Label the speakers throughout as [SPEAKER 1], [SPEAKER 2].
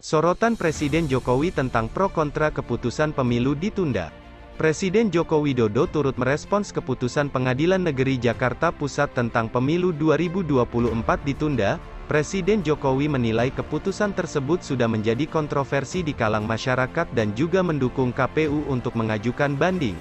[SPEAKER 1] Sorotan Presiden Jokowi tentang pro kontra keputusan pemilu ditunda. Presiden Joko Widodo turut merespons keputusan Pengadilan Negeri Jakarta Pusat tentang pemilu 2024 ditunda. Presiden Jokowi menilai keputusan tersebut sudah menjadi kontroversi di kalangan masyarakat dan juga mendukung KPU untuk mengajukan banding.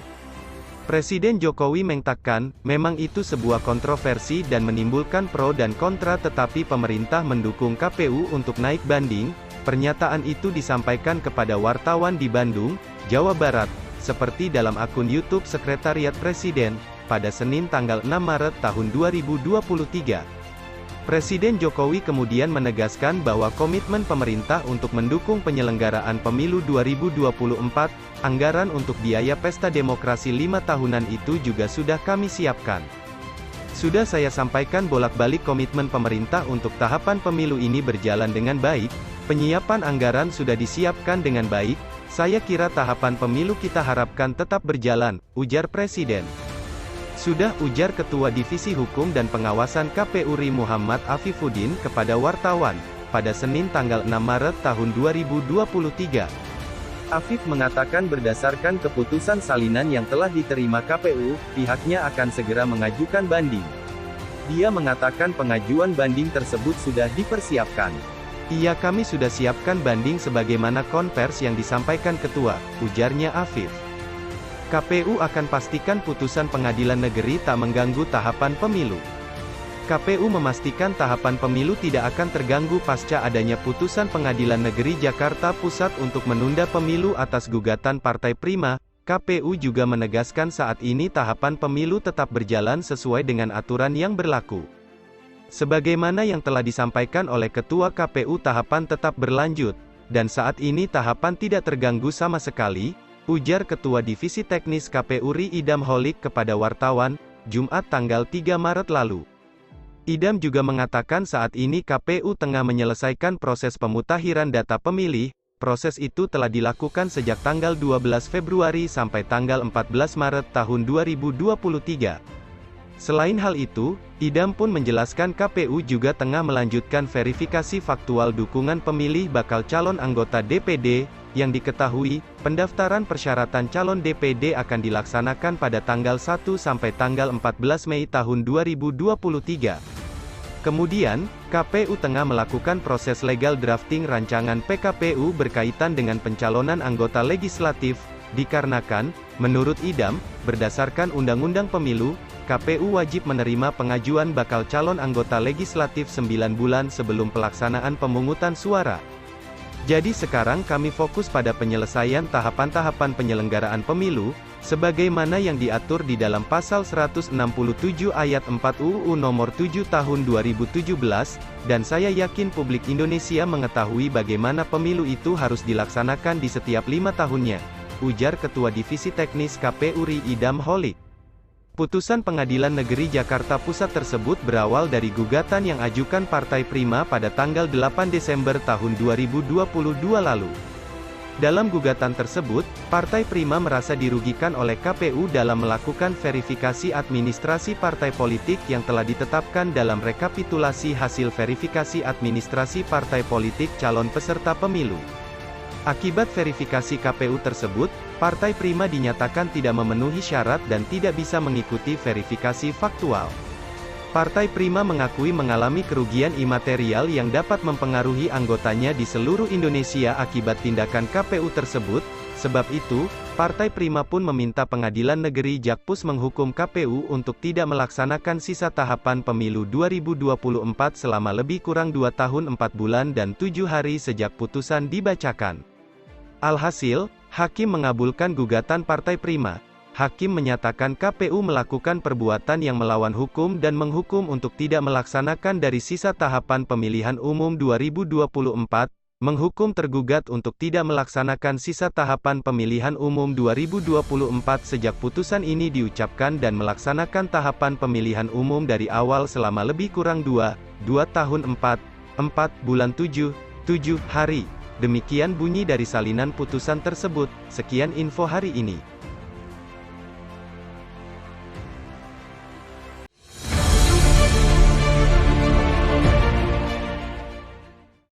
[SPEAKER 1] Presiden Jokowi mengatakan, memang itu sebuah kontroversi dan menimbulkan pro dan kontra, tetapi pemerintah mendukung KPU untuk naik banding. Pernyataan itu disampaikan kepada wartawan di Bandung, Jawa Barat, seperti dalam akun YouTube Sekretariat Presiden, pada Senin tanggal 6 Maret tahun 2023. Presiden Jokowi kemudian menegaskan bahwa komitmen pemerintah untuk mendukung penyelenggaraan pemilu 2024, anggaran untuk biaya pesta demokrasi 5 tahunan itu juga sudah kami siapkan. Sudah saya sampaikan bolak-balik komitmen pemerintah untuk tahapan pemilu ini berjalan dengan baik, penyiapan anggaran sudah disiapkan dengan baik, saya kira tahapan pemilu kita harapkan tetap berjalan, ujar Presiden. Sudah, ujar Ketua Divisi Hukum dan Pengawasan KPU RI Muhammad Afifuddin kepada wartawan, pada Senin tanggal 6 Maret tahun 2023. Afif mengatakan berdasarkan keputusan salinan yang telah diterima KPU, pihaknya akan segera mengajukan banding. Dia mengatakan pengajuan banding tersebut sudah dipersiapkan. Iya, kami sudah siapkan banding sebagaimana konvers yang disampaikan Ketua, ujarnya Afif. KPU akan pastikan putusan pengadilan negeri tak mengganggu tahapan pemilu. KPU memastikan tahapan pemilu tidak akan terganggu pasca adanya putusan Pengadilan Negeri Jakarta Pusat untuk menunda pemilu atas gugatan Partai Prima. KPU juga menegaskan saat ini tahapan pemilu tetap berjalan sesuai dengan aturan yang berlaku. Sebagaimana yang telah disampaikan oleh Ketua KPU, tahapan tetap berlanjut, dan saat ini tahapan tidak terganggu sama sekali, ujar Ketua Divisi Teknis KPU RI Idam Holik kepada wartawan, Jumat tanggal 3 Maret lalu. Idam juga mengatakan saat ini KPU tengah menyelesaikan proses pemutakhiran data pemilih. Proses itu telah dilakukan sejak tanggal 12 Februari sampai tanggal 14 Maret tahun 2023. Selain hal itu, Idam pun menjelaskan KPU juga tengah melanjutkan verifikasi faktual dukungan pemilih bakal calon anggota DPD, yang diketahui, pendaftaran persyaratan calon DPD akan dilaksanakan pada tanggal 1 sampai tanggal 14 Mei tahun 2023. Kemudian, KPU tengah melakukan proses legal drafting rancangan PKPU berkaitan dengan pencalonan anggota legislatif, dikarenakan, menurut Idam, berdasarkan Undang-Undang Pemilu, KPU wajib menerima pengajuan bakal calon anggota legislatif 9 bulan sebelum pelaksanaan pemungutan suara. Jadi sekarang kami fokus pada penyelesaian tahapan-tahapan penyelenggaraan pemilu, sebagaimana yang diatur di dalam Pasal 167 Ayat 4 UU Nomor 7 Tahun 2017, dan saya yakin publik Indonesia mengetahui bagaimana pemilu itu harus dilaksanakan di setiap 5 tahunnya, ujar Ketua Divisi Teknis KPU RI Idam Holik. Putusan Pengadilan Negeri Jakarta Pusat tersebut berawal dari gugatan yang ajukan Partai Prima pada tanggal 8 Desember tahun 2022 lalu. Dalam gugatan tersebut, Partai Prima merasa dirugikan oleh KPU dalam melakukan verifikasi administrasi partai politik yang telah ditetapkan dalam rekapitulasi hasil verifikasi administrasi partai politik calon peserta pemilu. Akibat verifikasi KPU tersebut, Partai Prima dinyatakan tidak memenuhi syarat dan tidak bisa mengikuti verifikasi faktual. Partai Prima mengakui mengalami kerugian imaterial yang dapat mempengaruhi anggotanya di seluruh Indonesia akibat tindakan KPU tersebut. Sebab itu, Partai Prima pun meminta Pengadilan Negeri Jakpus menghukum KPU untuk tidak melaksanakan sisa tahapan pemilu 2024 selama lebih kurang 2 tahun 4 bulan dan 7 hari sejak putusan dibacakan. Alhasil, Hakim mengabulkan gugatan Partai Prima. Hakim menyatakan KPU melakukan perbuatan yang melawan hukum dan menghukum untuk tidak melaksanakan dari sisa tahapan pemilihan umum 2024, menghukum tergugat untuk tidak melaksanakan sisa tahapan pemilihan umum 2024 sejak putusan ini diucapkan dan melaksanakan tahapan pemilihan umum dari awal selama lebih kurang 2 tahun 4 bulan 7 hari. Demikian bunyi dari salinan putusan tersebut. Sekian info hari ini.